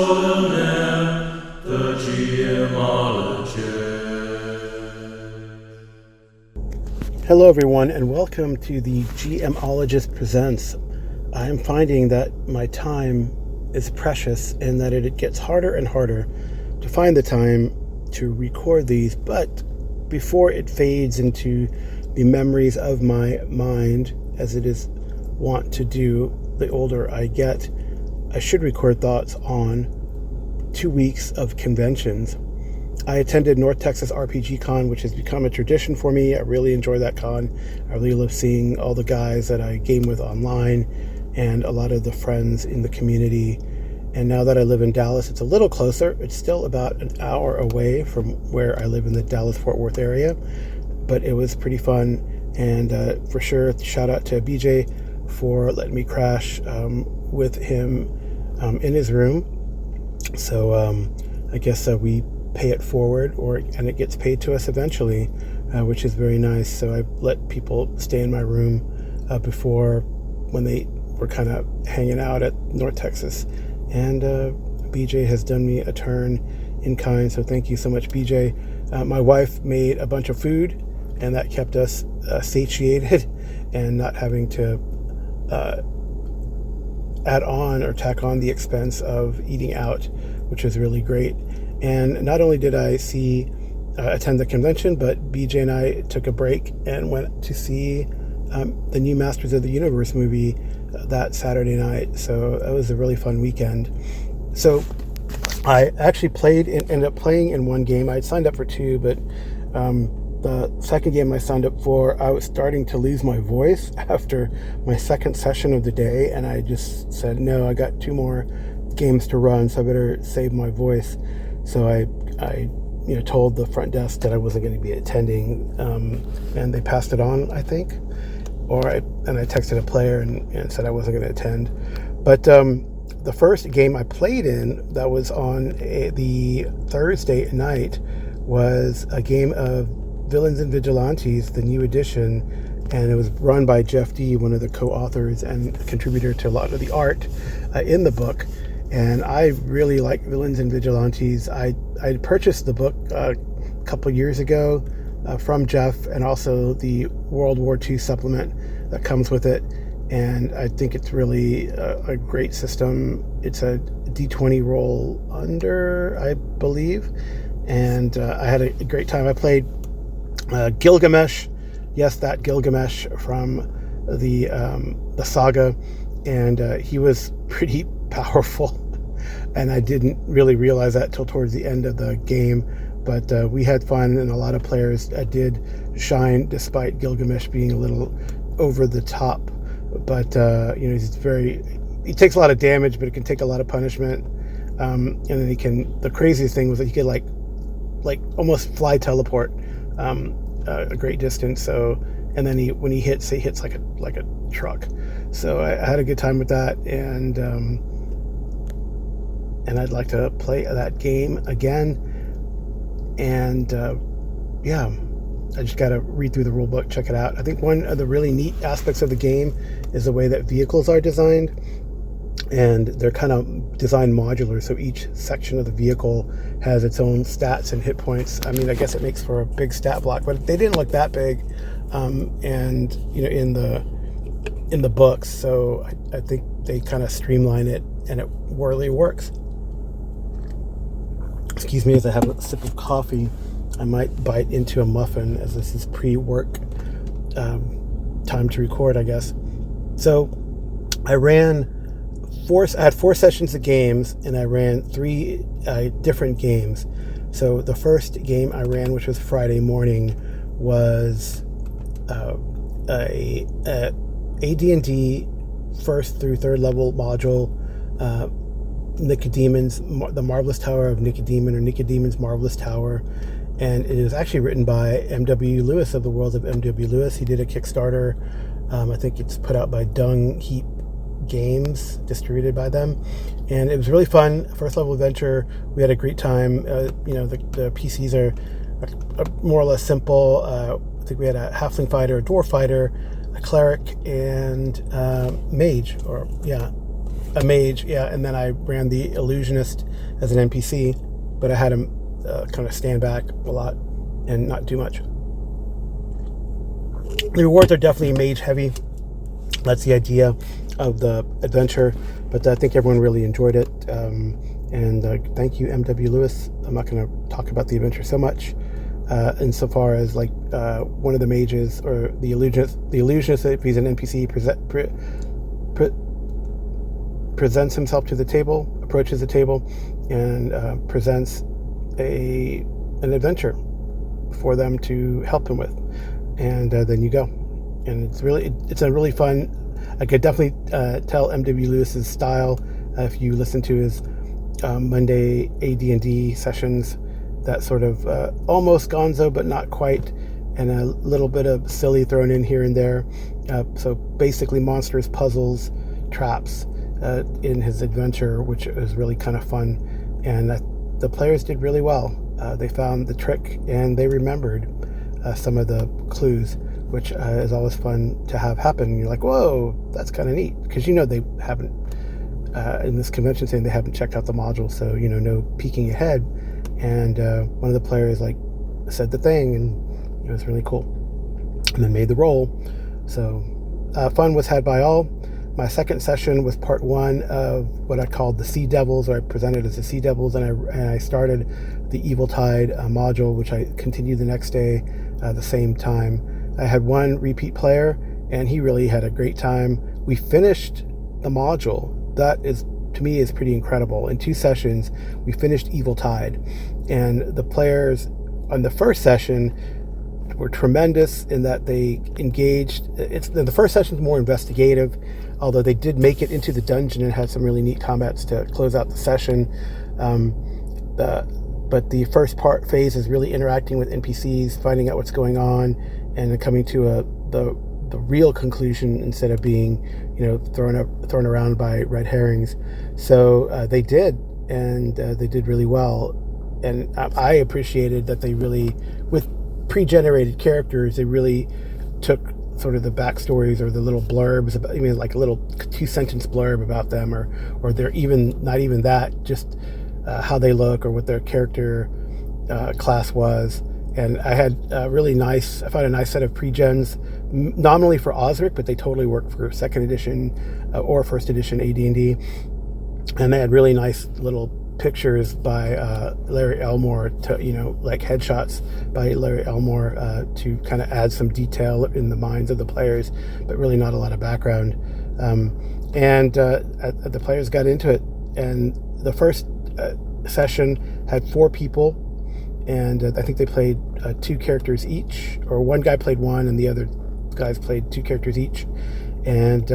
Hello everyone, and welcome to the GMologist Presents. I am finding that my time is precious and that it gets harder and harder to find the time to record these, but before it fades into the memories of my mind, as it is wont to do the older I get, I should record thoughts on 2 weeks of conventions. I attended North Texas RPGCon, which has become a tradition for me. I really enjoy that con. I really love seeing all the guys that I game with online and a lot of the friends in the community. And now that I live in Dallas, it's a little closer. It's still about an hour away from where I live in the Dallas-Fort Worth area, but it was pretty fun. And for sure, shout out to BJ for letting me crash with him in his room. So I guess we pay it forward, and it gets paid to us eventually, which is very nice. So I let people stay in my room before, when they were kind of hanging out at North Texas, and BJ has done me a turn in kind, so thank you so much, BJ. My wife made a bunch of food, and that kept us satiated and not having to add on or tack on the expense of eating out, which was really great. And not only did I attend the convention, but BJ and I took a break and went to see the new Masters of the Universe movie that Saturday night. So that was a really fun weekend. So I actually ended up playing in one game. I had signed up for two, but the second game I signed up for, I was starting to lose my voice after my second session of the day, and I just said, no, I got 2 more games to run, so I better save my voice. So I told the front desk that I wasn't going to be attending, and they passed it on, I think. And I texted a player and said I wasn't going to attend. But the first game I played in that was on the Thursday night was a game of Villains and Vigilantes, the new edition, and it was run by Jeff D., one of the co-authors and contributor to a lot of the art in the book. And I really like Villains and Vigilantes. I purchased the book a couple years ago from Jeff, and also the World War II supplement that comes with it. And I think it's really a great system. It's a D20 roll under, I believe. And I had a great time. I played Gilgamesh. Yes, that Gilgamesh from the saga. And he was pretty powerful, and I didn't really realize that till towards the end of the game, but we had fun, and a lot of players did shine despite Gilgamesh being a little over the top. But he takes a lot of damage, but it can take a lot of punishment, and then the craziest thing was that he could like almost fly teleport a great distance. So, and then when he hits like a truck. So I had a good time with that, and I'd like to play that game again. And I just got to read through the rule book, check it out. I think one of the really neat aspects of the game is the way that vehicles are designed, and they're kind of designed modular, so each section of the vehicle has its own stats and hit points. I mean, I guess it makes for a big stat block, but they didn't look that big, and in the books, so I think they kind of streamline it, and it really works. Excuse me as I have a sip of coffee. I might bite into a muffin, as this is pre-work time to record, I guess. So I had 4 sessions of games, and I ran 3 different games. So the first game I ran, which was Friday morning, was a AD&D 1st through 3rd level module, Nicodemon's, the Marvelous Tower of Nicodemon, or Nicodemon's Marvelous Tower. And it is actually written by M.W. Lewis of the World of M.W. Lewis. He did a Kickstarter. I think it's put out by Dung Heap Games, distributed by them. And it was really fun. First level adventure. We had a great time. The PCs are more or less simple. I think we had a halfling fighter, a dwarf fighter, a cleric, and mage. A mage, yeah, and then I ran the illusionist as an NPC, but I had him kind of stand back a lot and not do much. The rewards are definitely mage heavy. That's the idea of the adventure, but I think everyone really enjoyed it. And thank you, M.W. Lewis. I'm not going to talk about the adventure so much, insofar as like one of the mages or the illusionist, if he's an NPC, presents himself to the table, approaches the table, and presents an adventure for them to help him with, and then you go. And it's a really fun. I could definitely tell M.W. Lewis's style if you listen to his Monday AD&D sessions. That sort of almost gonzo, but not quite, and a little bit of silly thrown in here and there. So basically, monsters, puzzles, traps in his adventure, which was really kind of fun, and the players did really well. They found the trick and they remembered some of the clues, which is always fun to have happen. You're like, whoa, that's kind of neat, because they haven't in this convention saying they haven't checked out the module, so no peeking ahead. And one of the players said the thing, and it was really cool, and then made the roll. So fun was had by all. My second session was part one of what I called the Sea Devils, or I presented as the Sea Devils, and I started the Eviltide module, which I continued the next day, the same time. I had one repeat player, and he really had a great time. We finished the module. That is, to me, is pretty incredible. In 2 sessions, we finished Eviltide, and the players on the first session were tremendous in that they engaged. The first session is more investigative, although they did make it into the dungeon and had some really neat combats to close out the session. But the first phase is really interacting with NPCs, finding out what's going on, and coming to the real conclusion instead of being, thrown around by red herrings. So they did, and they did really well. And I appreciated that they really, with pre-generated characters, they really took sort of the backstories or the little blurbs about, like a little 2-sentence blurb about them, or they're not even that, just how they look or what their character class was. And I had I found a nice set of pre-gens, nominally for Osric, but they totally work for 2nd edition or 1st edition AD&D. And they had really nice little pictures by Larry Elmore, like headshots by Larry Elmore to kind of add some detail in the minds of the players, but really not a lot of background. And the players got into it. And the first session had 4 people, and I think they played 2 characters each, or one guy played 1 and the other guys played 2 characters each. And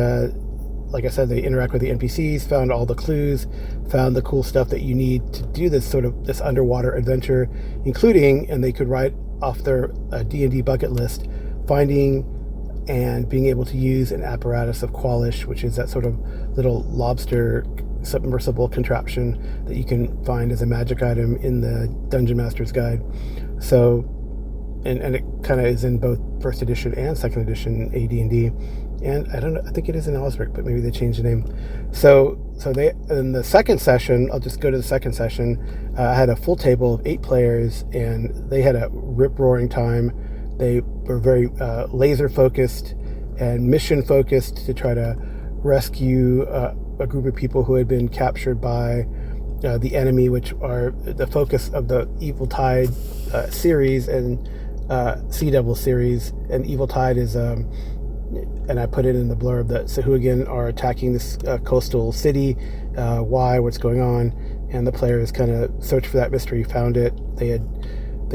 like I said, they interact with the NPCs, found all the clues, found the cool stuff that you need to do this underwater adventure, including, and they could write off their D&D bucket list, finding and being able to use an apparatus of Qualish, which is that sort of little lobster submersible contraption that you can find as a magic item in the Dungeon Master's Guide. So, and it kind of is in both 1st edition and 2nd edition AD&D. And I don't know, I think it is in Osric, but maybe they changed the name. So they, in the second session, I'll just go to the second session. I had a full table of 8 players, and they had a rip-roaring time. They were very laser focused and mission focused to try to rescue a group of people who had been captured by the enemy, which are the focus of the Eviltide series and Sea Devil series. And Eviltide is, and I put it in the blurb, that Sahuagin are attacking this coastal city. Why? What's going on? And the players kind of searched for that mystery, found it. They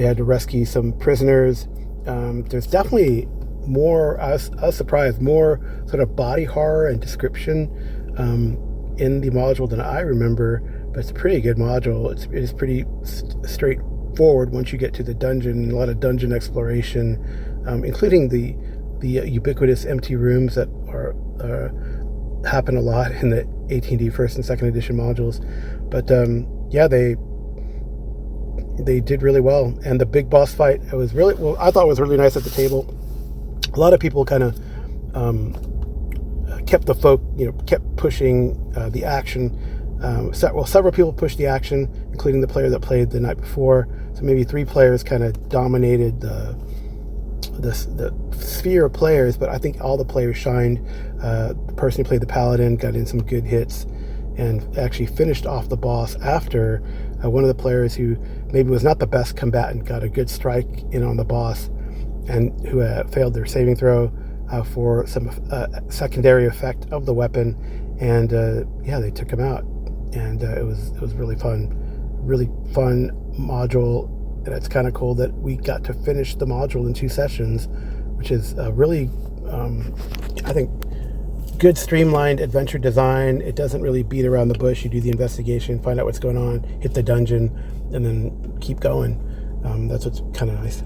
had to rescue some prisoners. There's definitely more, I was surprised, more sort of body horror and description in the module than I remember, but it's a pretty good module. It is pretty straightforward once you get to the dungeon, a lot of dungeon exploration, including the ubiquitous empty rooms that happen a lot in the AT&D 1st and 2nd edition modules. But yeah, they did really well. And the big boss fight, I thought it was really nice at the table. A lot of people kind of kept the kept pushing the action. Several people pushed the action, including the player that played the night before. So maybe 3 players kind of dominated the sphere of players, but I think all the players shined. The person who played the paladin got in some good hits and actually finished off the boss after one of the players who maybe was not the best combatant got a good strike in on the boss, and who failed their saving throw for some secondary effect of the weapon, and they took him out, and it was really fun module. And it's kind of cool that we got to finish the module in 2 sessions, which is really, I think, good streamlined adventure design. It doesn't really beat around the bush. You do the investigation, find out what's going on, hit the dungeon, and then keep going. That's what's kind of nice.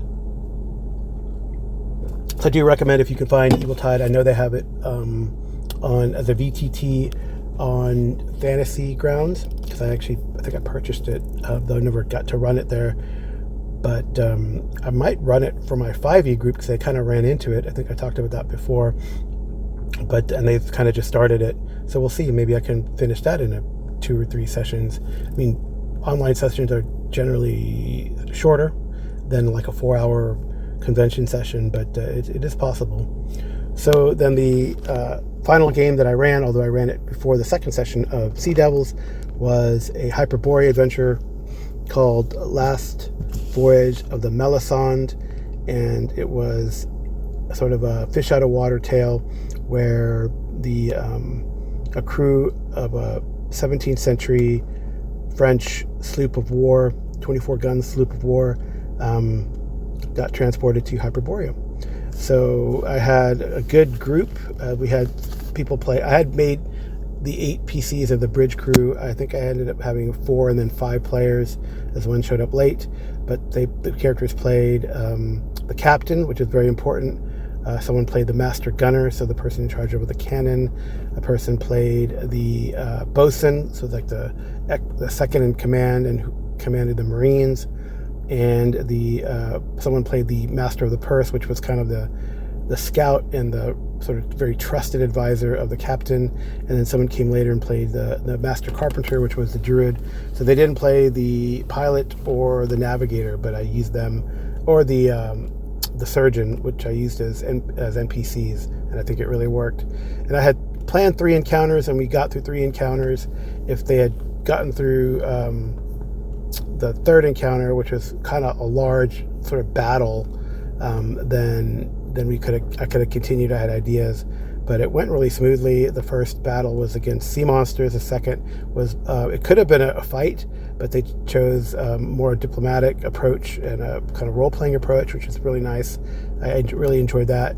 So I do recommend, if you can find Eviltide. I know they have it on as a VTT on Fantasy Grounds, because I think I purchased it, though I never got to run it there. But I might run it for my 5e group, because I kind of ran into it. I think I talked about that before. And they've kind of just started it. So we'll see. Maybe I can finish that in 2 or 3 sessions. I mean, online sessions are generally shorter than like a 4-hour convention session, but it is possible. So then the final game that I ran, although I ran it before the second session of Sea Devils, was a Hyperborea adventure called Last Voyage of the Melisande, and it was sort of a fish out of water tale where a crew of a 17th century French sloop of war, 24-gun sloop of war, got transported to Hyperborea. So I had a good group. We had people play. I had made the 8 PCs of the bridge crew. I think I ended up having 4 and then 5 players, as one showed up late. But the characters played the captain, which is very important. Someone played the master gunner, so the person in charge of the cannon. A person played the bosun, so like the second in command and who commanded the Marines. And someone played the master of the purse, which was kind of the scout and the sort of very trusted advisor of the captain. And then someone came later and played the master carpenter, which was the druid. So they didn't play the pilot or the navigator, but I used them, or the surgeon, which I used as NPCs, and I think it really worked. And I had planned 3 encounters, and we got through 3 encounters. If they had gotten through the 3rd encounter, which was kind of a large sort of battle, then I could have continued. I had ideas, but it went really smoothly. The first battle was against sea monsters. The second was it could have been a fight, but they chose more diplomatic approach and a kind of role-playing approach, which is really nice. I really enjoyed that.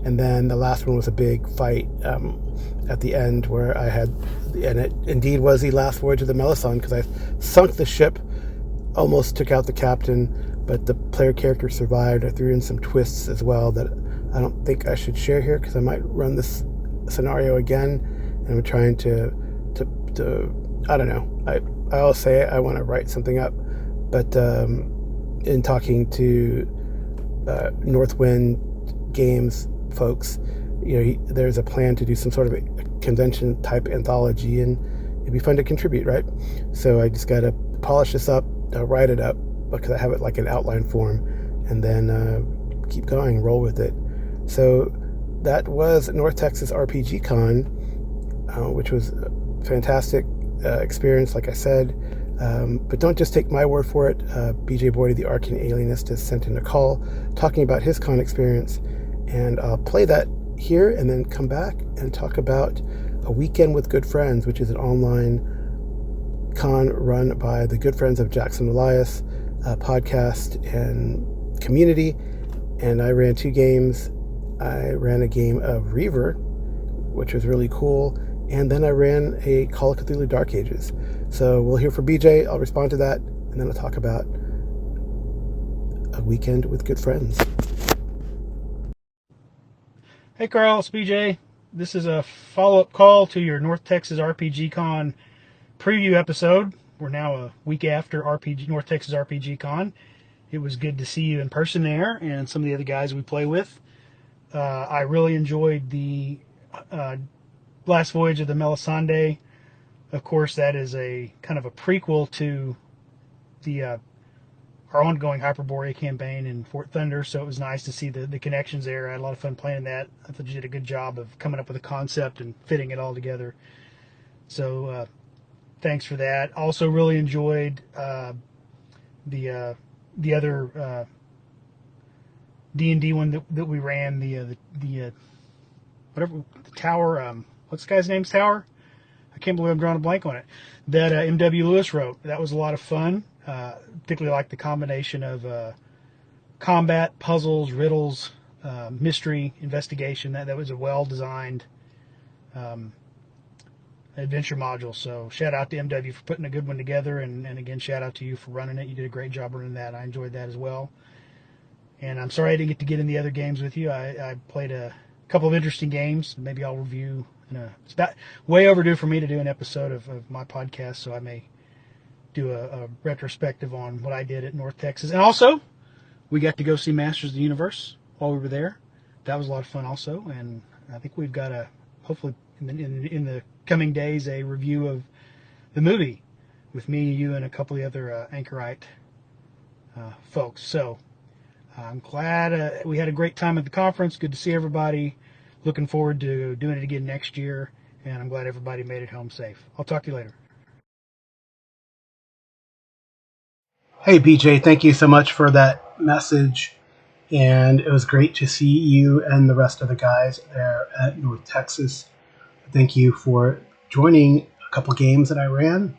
And then the last one was a big fight at the end, where and it indeed was the last voyage of the Melisande, because I sunk the ship, almost took out the captain, but the player character survived. I threw in some twists as well that I don't think I should share here, because I might run this scenario again, and I'm trying to I don't know. I always say I want to write something up, but in talking to Northwind Games folks, there's a plan to do some sort of a convention type anthology, and it'd be fun to contribute, right? So I just got to polish this up, write it up, because I have it like an outline form, and then keep going, roll with it. So that was North Texas RPGCon, which was a fantastic experience, like I said. But don't just take my word for it. BJ Boydie, the Arcane Alienist, has sent in a call talking about his con experience, and I'll play that here and then come back and talk about A Weekend with Good Friends, which is an online con run by the good friends of Jackson Elias podcast and community. And I ran 2 games. I ran a game of Reaver, which was really cool, and then I ran a Call of Cthulhu Dark Ages. So we'll hear from BJ, I'll respond to that, and then I'll talk about A Weekend with Good Friends. Hey Carl, it's BJ. This is a follow-up call to your North Texas RPGCon preview episode. We're now a week after North Texas RPGCon. It was good to see you in person there, and some of the other guys we play with. I really enjoyed the Last Voyage of the Melisande. Of course, that is a kind of a prequel to the our ongoing Hyperborea campaign in Fort Thunder, so it was nice to see the connections there. I had a lot of fun playing that. I thought you did a good job of coming up with a concept and fitting it all together. So thanks for that. Also really enjoyed the other D&D one that we ran, the tower, what's the guy's name's tower? I can't believe I'm drawing a blank on it. That M.W. Lewis wrote. That was a lot of fun. Particularly like the combination of combat, puzzles, riddles, mystery, investigation. That was a well-designed adventure module. So shout out to MW for putting a good one together, and again, shout out to you for running it. You did a great job running that. I enjoyed that as well. And I'm sorry I didn't get to get in the other games with you. I played a couple of interesting games. Maybe I'll review. It's about way overdue for me to do an episode of my podcast, so I may do a retrospective on what I did at North Texas. And also, we got to go see Masters of the Universe while we were there. That was a lot of fun also, and I think we've got hopefully in the coming days, a review of the movie with me, you, and a couple of the other Anchorite folks. So I'm glad we had a great time at the conference. Good to see everybody. Looking forward to doing it again next year, and I'm glad everybody made it home safe. I'll talk to you later. Hey, BJ, thank you so much for that message. And it was great to see you and the rest of the guys there at North Texas. Thank you for joining a couple games that I ran.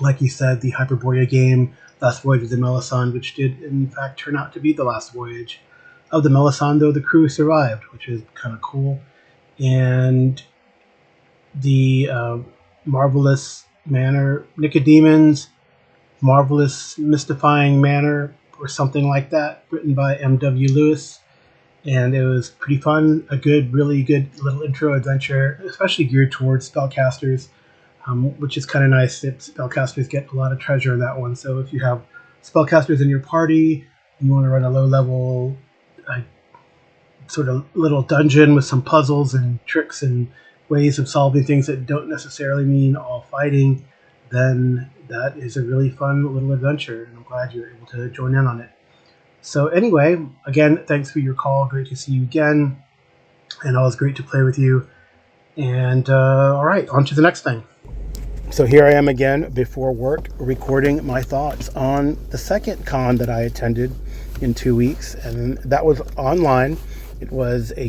Like you said, the Hyperborea game, Last Voyage of the Melisande, which did in fact turn out to be the last voyage of the Melisande, though the crew survived, which is kind of cool. And the Marvelous Manor, Nicodemon's Marvelous Mystifying Manor, or something like that, written by M.W. Lewis. And it was pretty fun, a really good little intro adventure, especially geared towards spellcasters, which is kind of nice that spellcasters get a lot of treasure in that one. So if you have spellcasters in your party and you want to run a low-level sort of little dungeon with some puzzles and tricks and ways of solving things that don't necessarily mean all fighting, then that is a really fun little adventure, and I'm glad you were able to join in on it. So anyway, again, thanks for your call. Great to see you again, and always great to play with you. And all right, on to the next thing. So here I am again before work, recording my thoughts on the second con that I attended in 2 weeks, and that was online. It was a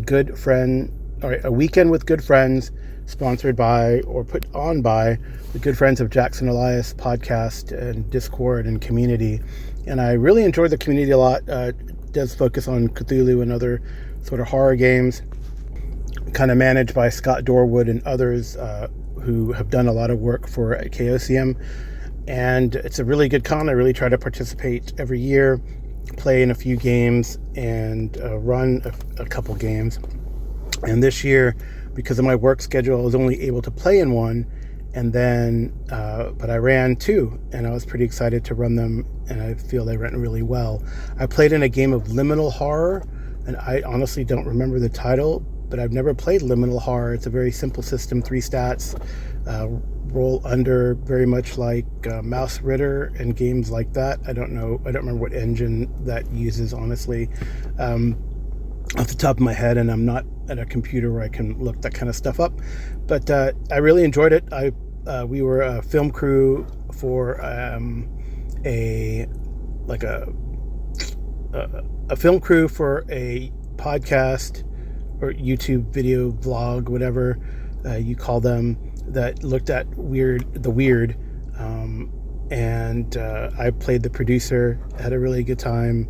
weekend with good friends, sponsored by or put on by the Good Friends of Jackson Elias podcast and Discord and community. And I really enjoyed the community a lot. It does focus on Cthulhu and other sort of horror games, kind of managed by Scott Dorwood and others who have done a lot of work for Chaosium. And it's a really good con. I really try to participate every year, play in a few games, and run a couple games. And this year, because of my work schedule, I was only able to play in one, and then but I ran two, and I was pretty excited to run them, and I feel they ran really well. I played in a game of Liminal Horror, and I honestly don't remember the title, but I've never played Liminal Horror. It's a very simple system, 3 stats, roll under, very much like Mouse Ritter and games like that. I don't remember what engine that uses, honestly, off the top of my head, and I'm not at a computer where I can look that kind of stuff up. But I really enjoyed it. We were a film crew for a film crew for a podcast or YouTube video vlog, whatever you call them, that looked at the weird. And I played the producer, had a really good time.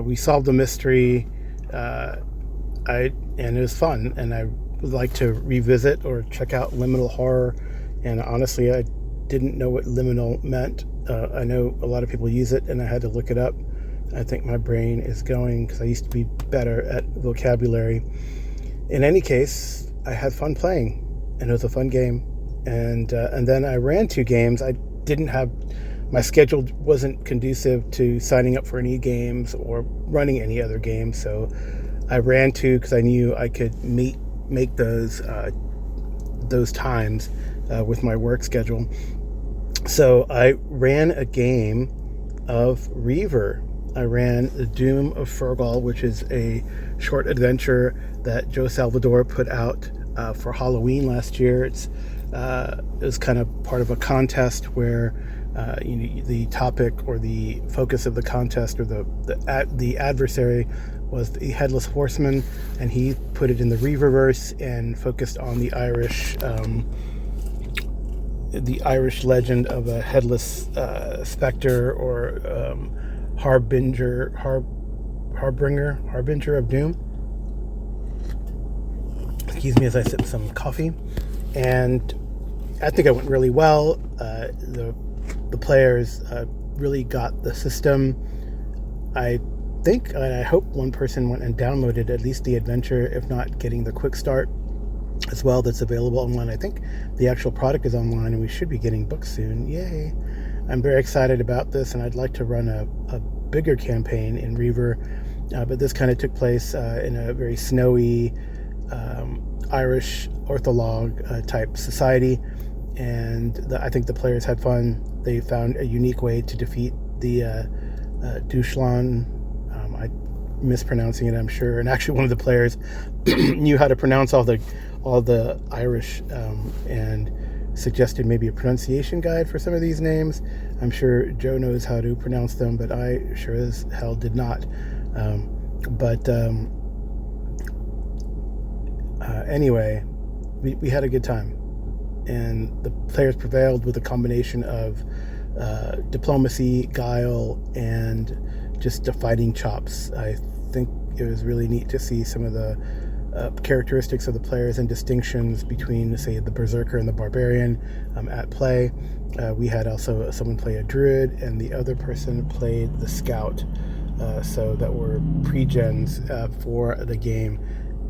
We solved a mystery, and it was fun, and I would like to revisit or check out Liminal Horror. And honestly, I didn't know what liminal meant. I know a lot of people use it, and I had to look it up. I think my brain is going, because I used to be better at vocabulary. In any case, I had fun playing, and it was a fun game. And then I ran 2 games. I didn't have, my schedule wasn't conducive to signing up for any games or running any other games, so I ran 2 because I knew I could make those those times with my work schedule. So I ran a game of Reaver. I ran The Doom of Fergal, which is a short adventure that Joe Salvador put out for Halloween last year. It was kind of part of a contest where the topic or the focus of the contest or the adversary was the Headless Horseman, and he put it in the Reaververse and focused on the Irish legend of a headless specter or harbinger of doom. Excuse me as I sip some coffee. And I think it went really well. The players really got the system. I think, and I hope, one person went and downloaded at least the adventure, if not getting the quick start as well, that's available online. I think the actual product is online, and we should be getting books soon. Yay! I'm very excited about this, and I'd like to run a bigger campaign in Reaver, but this kind of took place in a very snowy Irish ortholog type society, and I think the players had fun. They found a unique way to defeat the Dúshlan. I'm mispronouncing it, I'm sure, and actually one of the players knew how to pronounce all the Irish and suggested maybe a pronunciation guide for some of these names. I'm sure Joe knows how to pronounce them, but I sure as hell did not. Anyway, we had a good time, and the players prevailed with a combination of diplomacy, guile, and just the fighting chops. I think it was really neat to see some of the characteristics of the players and distinctions between, say, the Berserker and the Barbarian at play. We had also someone play a Druid, and the other person played the Scout. So that were pre-gens for the game.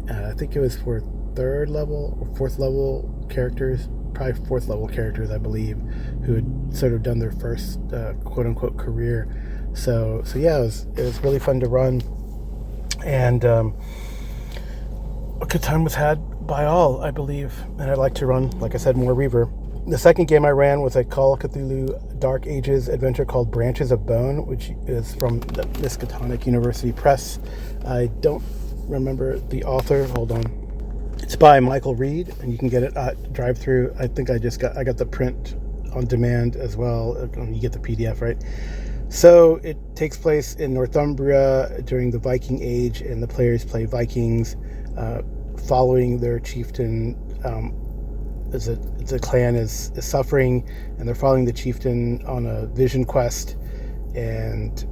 I think it was for third level or fourth level characters, probably fourth level characters, I believe, who had sort of done their first quote-unquote career. So yeah, it was really fun to run, and a good time was had by all, I believe. And I'd like to run, like I said, more Reaver. The second game I ran was a Call of Cthulhu Dark Ages adventure called Branches of Bone, which is from the Miskatonic University Press. I don't remember the author. Hold on. It's by Michael Reed, and you can get it at drive-thru. I think I got the print on demand as well. You get the PDF, right? So it takes place in Northumbria during the Viking Age, and the players play Vikings, following their chieftain. The clan is suffering, and they're following the chieftain on a vision quest. And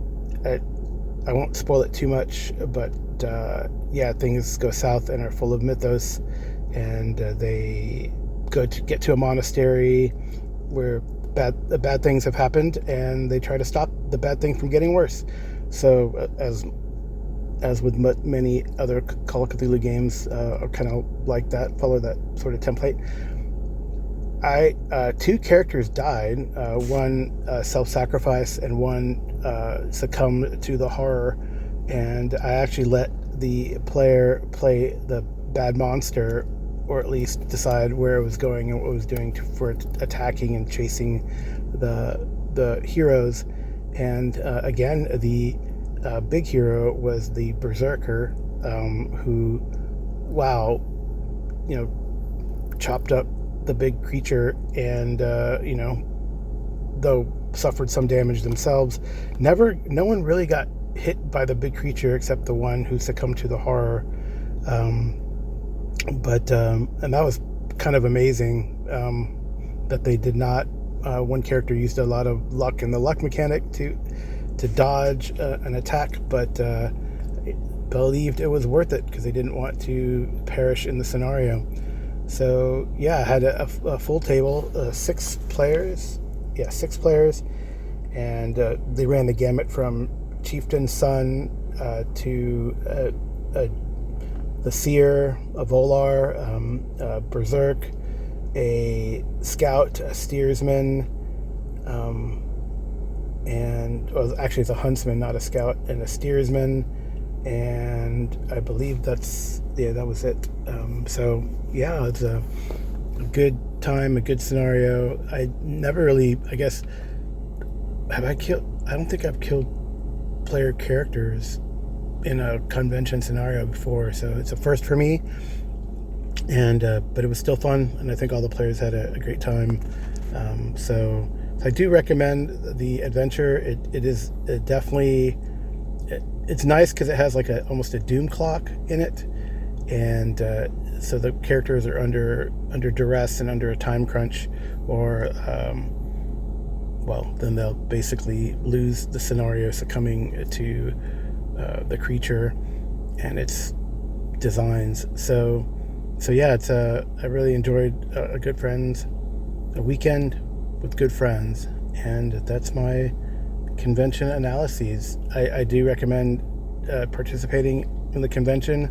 I won't spoil it too much, but yeah, things go south and are full of mythos, and they get to a monastery where bad things have happened, and they try to stop the bad thing from getting worse. So as with many other Call of Cthulhu games, are kind of like that, follow that sort of template. Two characters died. One self-sacrificed, and one succumbed to the horror. And I actually let the player play the bad monster, or at least decide where it was going and what it was doing for attacking and chasing the heroes. And again, the big hero was the Berserker, who, wow, chopped up the big creature, and though suffered some damage themselves. No one really got hit by the big creature except the one who succumbed to the horror. And that was kind of amazing, that they did not. One character used a lot of luck and the luck mechanic to dodge an attack, but believed it was worth it because they didn't want to perish in the scenario. So yeah, I had a full table, 6 players, and they ran the gamut from Chieftain's Son to the Seer, a Volar, Berserk, a Scout, a Steersman, actually it's a Huntsman, not a Scout, and a Steersman, and I believe that was it. So yeah, it's good time, a good scenario. I never really, I guess, have I killed? I don't think I've killed player characters in a convention scenario before, so it's a first for me. And but it was still fun, and I think all the players had a great time. So I do recommend the adventure. It is definitely it's nice because it has like almost a doom clock in it, and so the characters are under duress and under a time crunch, or well, then they'll basically lose the scenario, succumbing to the creature and its designs. So yeah, it's I really enjoyed a weekend with good friends, and that's my convention analyses. I do recommend participating in the convention.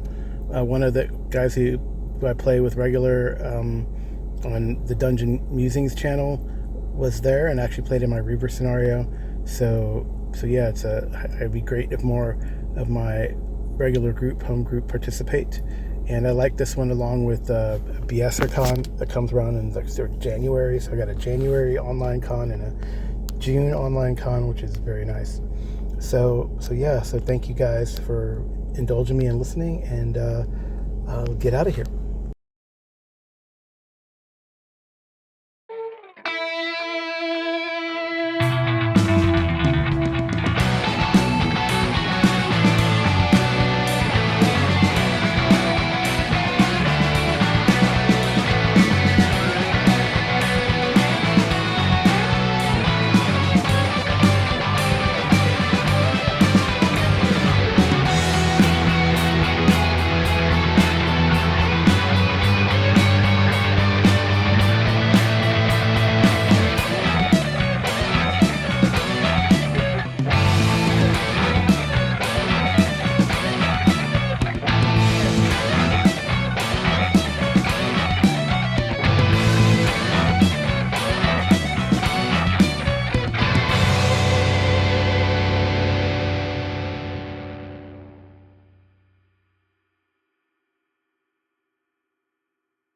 One of the guys who I play with regular on the Dungeon Musings channel was there and actually played in my Reaver scenario. So yeah, it'd be great if more of my regular home group participate. And I like this one along with BSRCon that comes around in like sort of January. So I got a January online con and a June online con, which is very nice. So yeah, so thank you guys for indulging me and listening, and I'll get out of here.